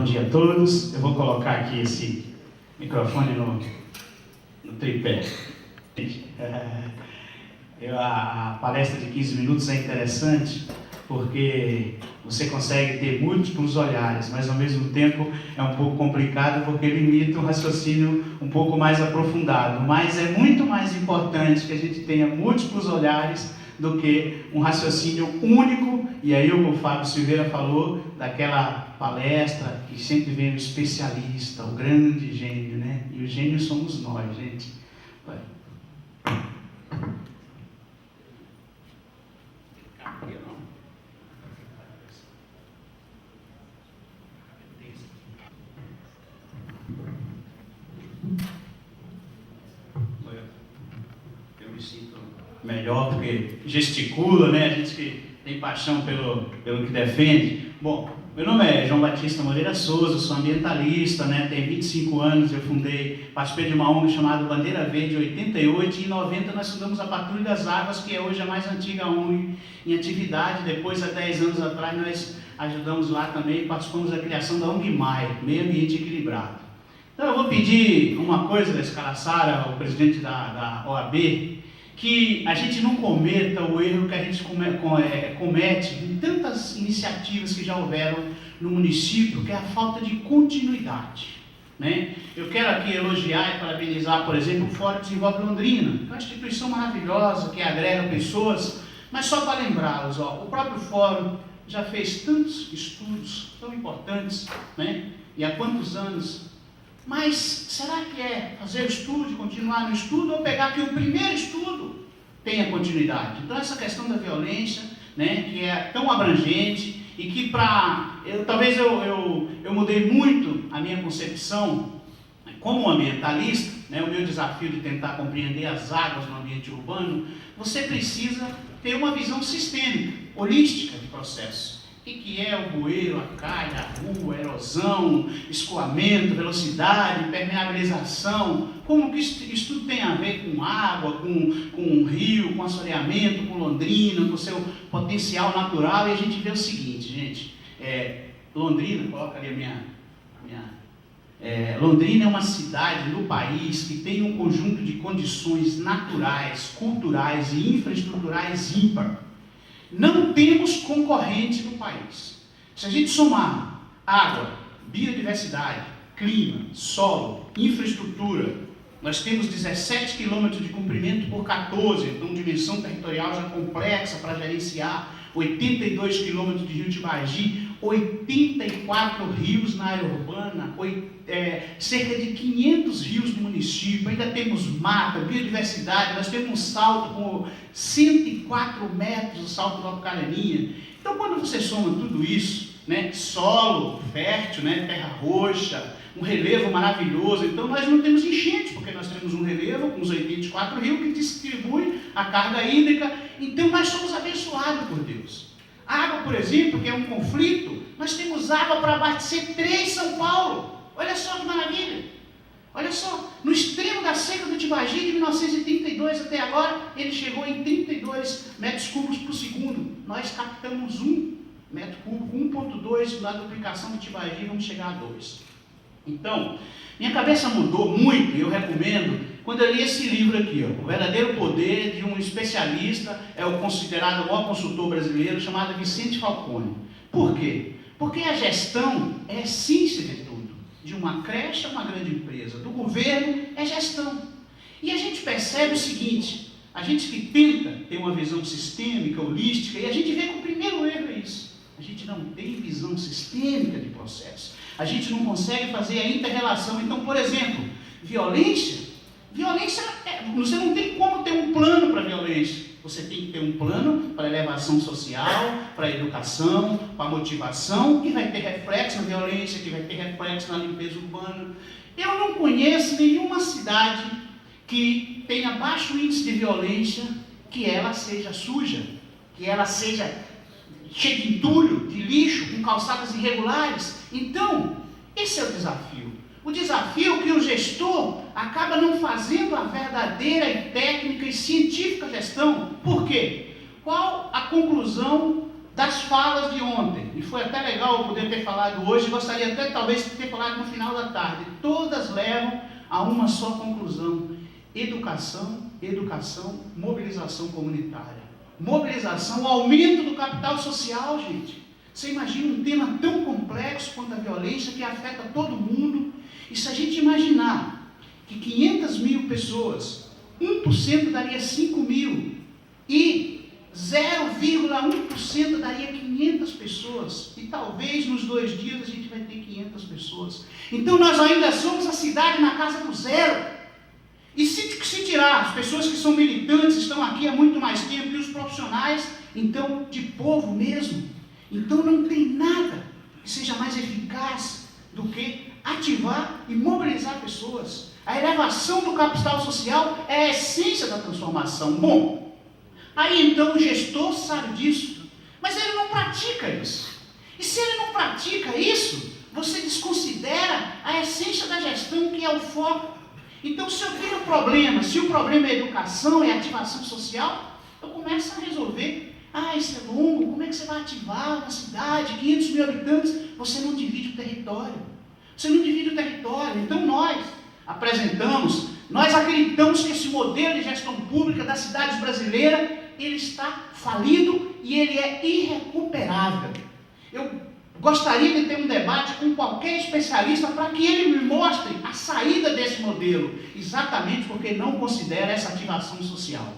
dia a todos. Eu vou colocar aqui esse microfone no tripé. A palestra de 15 minutos é interessante porque você consegue ter múltiplos olhares, mas ao mesmo tempo é um pouco complicado porque limita um raciocínio um pouco mais aprofundado. Mas é muito mais importante que a gente tenha múltiplos olhares do que um raciocínio único. E aí o Fábio Silveira falou daquela palestra que sempre vem o especialista, o grande gênio, né? E o gênio somos nós, gente. Eu me sinto melhor porque gesticula, né? A gente que tem paixão pelo que defende. Bom, meu nome é João Batista Moreira Souza, sou ambientalista, né? Tenho 25 anos, eu participei de uma ONG chamada Bandeira Verde em 88 e em 90 nós fundamos a Patrulha das Águas, que é hoje a mais antiga ONG em atividade. Depois, há 10 anos atrás, nós ajudamos lá também e participamos da criação da ONG MAI, Meio Ambiente Equilibrado. Então eu vou pedir uma coisa da Escala Sara, o presidente da OAB, que a gente não cometa o erro que a gente comete em tantas iniciativas que já houveram no município, que é a falta de continuidade, né? Eu quero aqui elogiar e parabenizar, por exemplo, o Fórum Desenvolve Londrina, uma instituição maravilhosa que agrega pessoas, mas só para lembrá-los, o próprio Fórum já fez tantos estudos tão importantes, né? E há quantos anos? Mas será que é fazer o estudo, continuar no estudo, ou pegar que o primeiro estudo tenha continuidade? Então essa questão da violência, né, que é tão abrangente e que talvez eu mudei muito a minha concepção como ambientalista, né, o meu desafio de tentar compreender as águas no ambiente urbano. Você precisa ter uma visão sistêmica, holística de processo. O que é o bueiro, a calha, a rua, a erosão, escoamento, velocidade, permeabilização, como que isso tudo tem a ver com água, com o rio, com assoreamento, com Londrina, com o seu potencial natural. E a gente vê o seguinte, gente, Londrina, coloca ali Londrina é uma cidade no país que tem um conjunto de condições naturais, culturais e infraestruturais ímpar. Não temos concorrente no país. Se a gente somar água, biodiversidade, clima, solo, infraestrutura, nós temos 17 quilômetros de comprimento por 14, então dimensão territorial já complexa para gerenciar, 82 quilômetros de rio Tibagi, 84 rios na área urbana, cerca de 500 rios no município, ainda temos mata, biodiversidade, nós temos um salto com 104 metros, o salto do Alcaraninha. Então, quando você soma tudo isso, né, solo fértil, né, terra roxa, um relevo maravilhoso, então nós não temos enchente, porque nós temos um relevo com os 84 rios que distribui a carga hídrica, então nós somos abençoados por Deus. A água, por exemplo, que é um conflito, nós temos água para abastecer 3 São Paulo. Olha só que maravilha. Olha só, no extremo da seca do Tibagi, de 1932 até agora, ele chegou em 32 metros cúbicos por segundo. Nós captamos 1 metro cúbico, 1,2 na duplicação do Tibagi, vamos chegar a 2. Então, minha cabeça mudou muito e eu recomendo, quando eu li esse livro aqui, O Verdadeiro Poder de um Especialista, é o considerado o maior consultor brasileiro, chamado Vicente Falcone. Por quê? Porque a gestão é a essência de tudo. De uma creche a uma grande empresa, do governo é gestão. E a gente percebe o seguinte, a gente que tenta ter uma visão sistêmica, holística, e a gente vê que o primeiro erro é isso. A gente não tem visão sistêmica de processo. A gente não consegue fazer a inter-relação. Então, por exemplo, violência, você não tem como ter um plano para violência. Você tem que ter um plano para elevação social, para educação, para motivação, que vai ter reflexo na violência, que vai ter reflexo na limpeza urbana. Eu não conheço nenhuma cidade que tenha baixo índice de violência, que ela seja suja, que ela seja cheia de entulho, de lixo, com calçadas irregulares. Então, esse é o desafio. O desafio é que o gestor acaba não fazendo a verdadeira e técnica e científica gestão. Por quê? Qual a conclusão das falas de ontem? E foi até até legal eu poder ter falado hoje, gostaria até talvez de ter falado no final da tarde. Todas levam a uma só conclusão: educação, educação, mobilização comunitária. Mobilização, aumento do capital social, gente. Você imagina um tema tão complexo quanto a violência, que afeta todo mundo. E se a gente imaginar que 500 mil pessoas, 1% daria 5 mil, e 0,1% daria 500 pessoas, e talvez nos 2 dias a gente vai ter 500 pessoas. Então nós ainda somos a cidade na casa do zero. E se tirar as pessoas que são militantes, estão aqui há muito mais tempo, e os profissionais, então, de povo mesmo, então não tem nada que seja mais eficaz do que ativar e mobilizar pessoas. A elevação do capital social é a essência da transformação. Bom, aí então o gestor sabe disso, mas ele não pratica isso. E se ele não pratica isso, você desconsidera a essência da gestão, que é o foco. Então, se eu tenho problema, se o problema é educação, é ativação social, eu começo a resolver. Isso é longo, como é que você vai ativar uma cidade, 500 mil habitantes? Você não divide o território. Você não divide o território. Então, nós acreditamos que esse modelo de gestão pública das cidades brasileiras, ele está falido e ele é irrecuperável. Eu gostaria de ter um debate com qualquer especialista para que ele me mostre a saída desse modelo, exatamente porque não considera essa ativação social.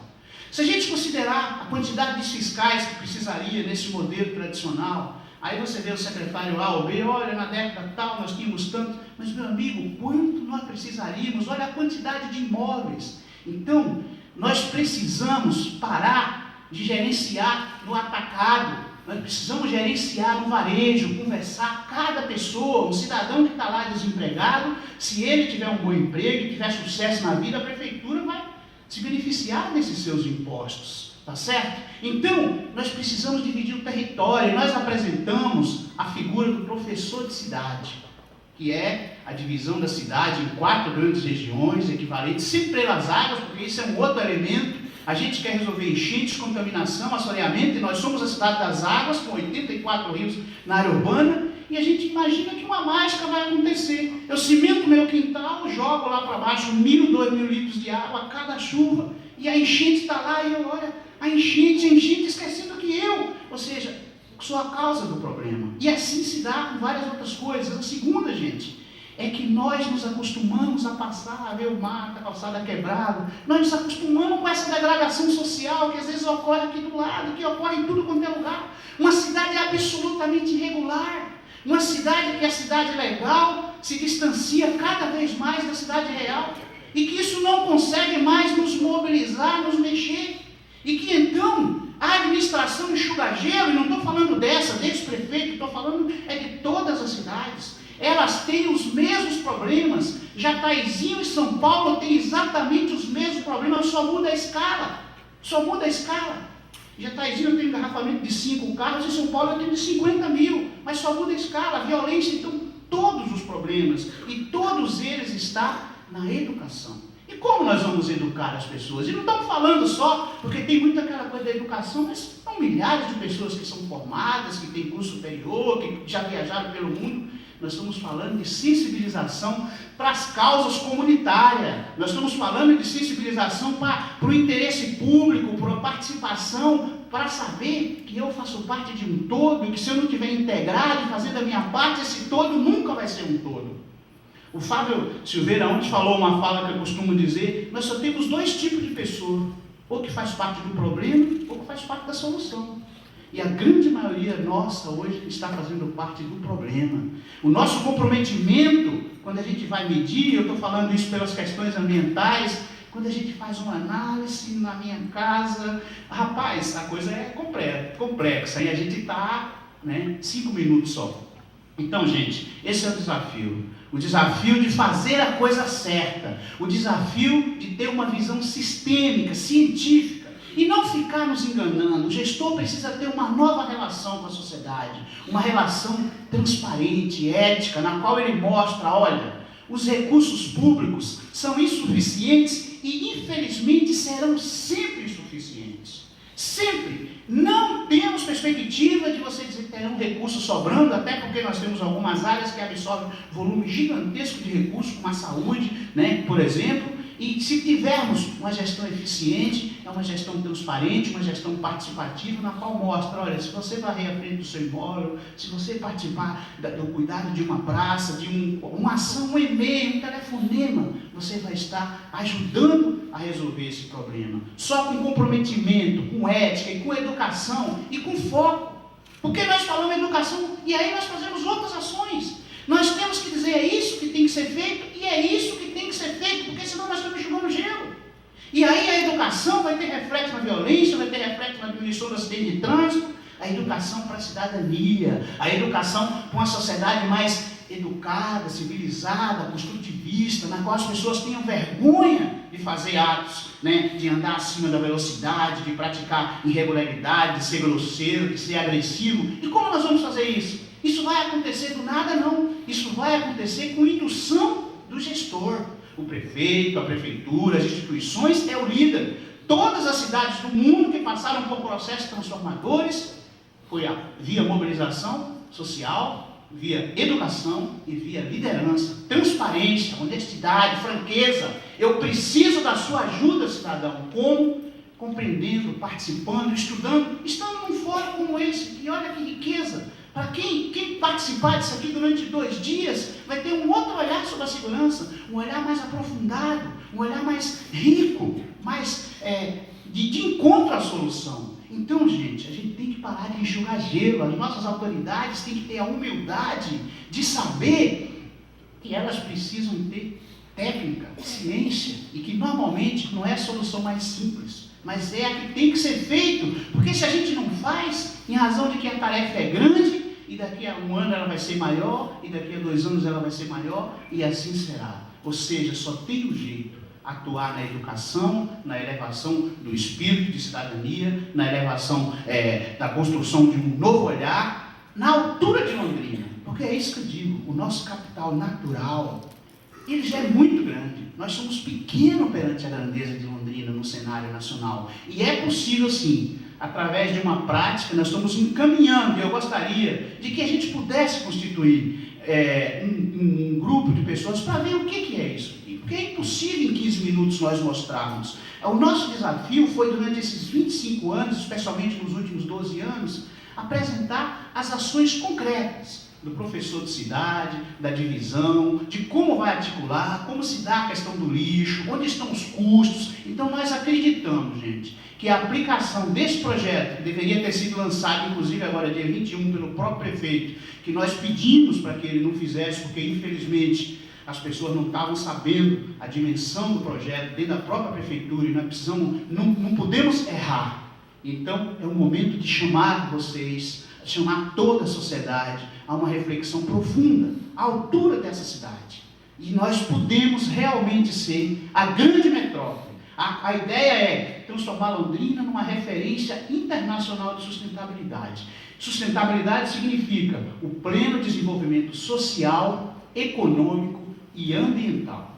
Se a gente considerar a quantidade de fiscais que precisaria nesse modelo tradicional, aí você vê o secretário A ou B, olha, na década tal nós tínhamos tanto, mas meu amigo, quanto nós precisaríamos? Olha a quantidade de imóveis. Então, nós precisamos parar de gerenciar no atacado. Nós precisamos gerenciar no varejo, conversar cada pessoa, um cidadão que está lá desempregado, se ele tiver um bom emprego e tiver sucesso na vida, a prefeitura vai se beneficiar desses seus impostos, tá certo? Então, nós precisamos dividir o território. Nós apresentamos a figura do professor de cidade, que é a divisão da cidade em 4 grandes regiões, equivalentes sempre pelas águas, porque isso é um outro elemento. A gente quer resolver enchentes, contaminação, assoreamento, e nós somos a cidade das águas, com 84 rios na área urbana, e a gente imagina que uma mágica vai acontecer. Eu cimento meu quintal, jogo lá para baixo 1.000, 2.000 litros de água a cada chuva, e a enchente está lá, e eu olho a enchente esquecendo que eu, ou seja, sou a causa do problema. E assim se dá com várias outras coisas. A segunda, gente, é que nós nos acostumamos a passar, a ver o mato, a calçada quebrada. Nós nos acostumamos com essa degradação social que às vezes ocorre aqui do lado, que ocorre em tudo quanto é lugar. Uma cidade absolutamente irregular. Uma cidade que é a cidade legal se distancia cada vez mais da cidade real. E que isso não consegue mais nos mobilizar, nos mexer. E que então a administração enxuga gelo, e não estou falando desse prefeito, estou falando de todas as cidades. Elas têm os mesmos problemas. Jataizinho e São Paulo têm exatamente os mesmos problemas, só muda a escala. Só muda a escala. Jataizinho tem engarrafamento de 5 carros, e São Paulo tem de 50 mil, mas só muda a escala. A violência, então, todos os problemas, e todos eles estão na educação. E como nós vamos educar as pessoas? E não estamos falando só, porque tem muito aquela coisa da educação, mas são milhares de pessoas que são formadas, que têm curso superior, que já viajaram pelo mundo. Nós estamos falando de sensibilização para as causas comunitárias. Nós estamos falando de sensibilização para o interesse público, para a participação, para saber que eu faço parte de um todo, e que se eu não estiver integrado e fazendo a minha parte, esse todo nunca vai ser um todo. O Fábio Silveira ontem falou uma fala que eu costumo dizer: nós só temos 2 tipos de pessoa, ou que faz parte do problema, ou que faz parte da solução. E a grande maioria nossa hoje está fazendo parte do problema. O nosso comprometimento, quando a gente vai medir, eu estou falando isso pelas questões ambientais, quando a gente faz uma análise na minha casa, rapaz, a coisa é complexa, e a gente está, 5 minutos só. Então, gente, esse é o desafio. O desafio de fazer a coisa certa. O desafio de ter uma visão sistêmica, científica. E não ficar nos enganando. O gestor precisa ter uma nova relação com a sociedade. Uma relação transparente, ética, na qual ele mostra, olha, os recursos públicos são insuficientes e, infelizmente, serão sempre insuficientes. Sempre. Não temos perspectiva de você dizer que tem um recurso sobrando, até porque nós temos algumas áreas que absorvem volume gigantesco de recursos, como a saúde, né, por exemplo. E se tivermos uma gestão eficiente, é uma gestão transparente, uma gestão participativa, na qual mostra, olha, se você varrer a frente do seu imóvel, se você participar do cuidado de uma praça, de uma ação, um e-mail, um telefonema, você vai estar ajudando a resolver esse problema. Só com comprometimento, com ética e com educação e com foco. Porque nós falamos em educação e aí nós fazemos outras ações. Nós temos que dizer, é isso que tem que ser feito e é isso que tem que ser feito, porque senão nós estamos enxugando gelo. E aí a educação vai ter reflexo na violência, vai ter reflexo na diminuição do acidente de trânsito, a educação para a cidadania, a educação para uma sociedade mais educada, civilizada, construtivista, na qual as pessoas tenham vergonha de fazer atos, né, de andar acima da velocidade, de praticar irregularidade, de ser grosseiro, de ser agressivo. E como nós vamos fazer isso? Isso vai acontecer do nada, não. Isso vai acontecer com indução do gestor. O prefeito, a prefeitura, as instituições é o líder. Todas as cidades do mundo que passaram por processos transformadores foi via mobilização social, via educação e via liderança, transparência, honestidade, franqueza. Eu preciso da sua ajuda, cidadão. Como? Compreendendo, participando, estudando, estando num fórum como esse. E olha que riqueza. Para quem participar disso aqui durante 2 dias, vai ter um outro olhar sobre a segurança, um olhar mais aprofundado, um olhar mais rico, mais de encontro à solução. Então, gente, a gente tem que parar de enxugar gelo. As nossas autoridades têm que ter a humildade de saber que elas precisam ter técnica, ciência, e que normalmente não é a solução mais simples, mas é a que tem que ser feito, porque se a gente não faz, em razão de que a tarefa é grande, e daqui a 1 ano ela vai ser maior, e daqui a 2 anos ela vai ser maior, e assim será. Ou seja, só tem um jeito: atuar na educação, na elevação do espírito de cidadania, na elevação da construção de um novo olhar, na altura de Londrina. Porque é isso que eu digo, o nosso capital natural, ele já é muito grande. Nós somos pequenos perante a grandeza de Londrina no cenário nacional. E é possível, sim, através de uma prática, nós estamos encaminhando, e eu gostaria de que a gente pudesse constituir um grupo de pessoas para ver o que é isso aqui. Porque é impossível em 15 minutos nós mostrarmos. O nosso desafio foi, durante esses 25 anos, especialmente nos últimos 12 anos, apresentar as ações concretas do professor de cidade, da divisão, de como vai articular, como se dá a questão do lixo, onde estão os custos. Então nós acreditamos, gente, que a aplicação desse projeto, que deveria ter sido lançado, inclusive agora dia 21, pelo próprio prefeito, que nós pedimos para que ele não fizesse, porque infelizmente as pessoas não estavam sabendo a dimensão do projeto dentro da própria prefeitura, e nós precisamos, não podemos errar. Então é o momento de chamar vocês, chamar toda a sociedade a uma reflexão profunda, à altura dessa cidade. E nós podemos realmente ser a grande metrópole. A ideia é transformar Londrina numa referência internacional de sustentabilidade. Sustentabilidade significa o pleno desenvolvimento social, econômico e ambiental.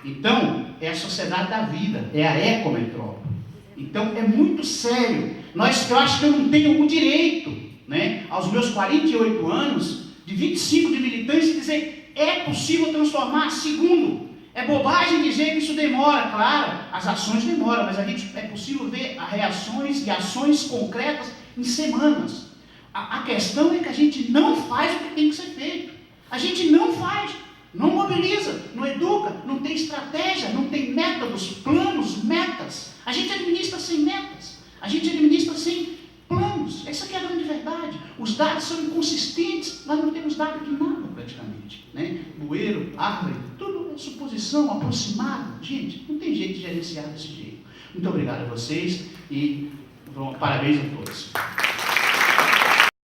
Então, é a sociedade da vida, é a ecometrópole. Então, é muito sério. Eu acho que eu não tenho o direito, né, aos meus 48 anos, de 25 de militância, dizer é possível transformar. Segundo, é bobagem dizer que isso demora. Claro, as ações demoram, mas é possível ver reações e ações concretas em semanas. A questão é que a gente não faz o que tem que ser feito. A gente não faz, não mobiliza, não educa, não tem estratégia, não tem métodos, planos, metas. A gente administra sem metas, a gente administra sem planos. Essa aqui é a grande verdade. Os dados são inconsistentes, nós não temos dado de nada praticamente, né? Bueiro, árvore, tudo é suposição, aproximado. Gente, não tem jeito de gerenciar desse jeito. Muito obrigado a vocês e parabéns a todos.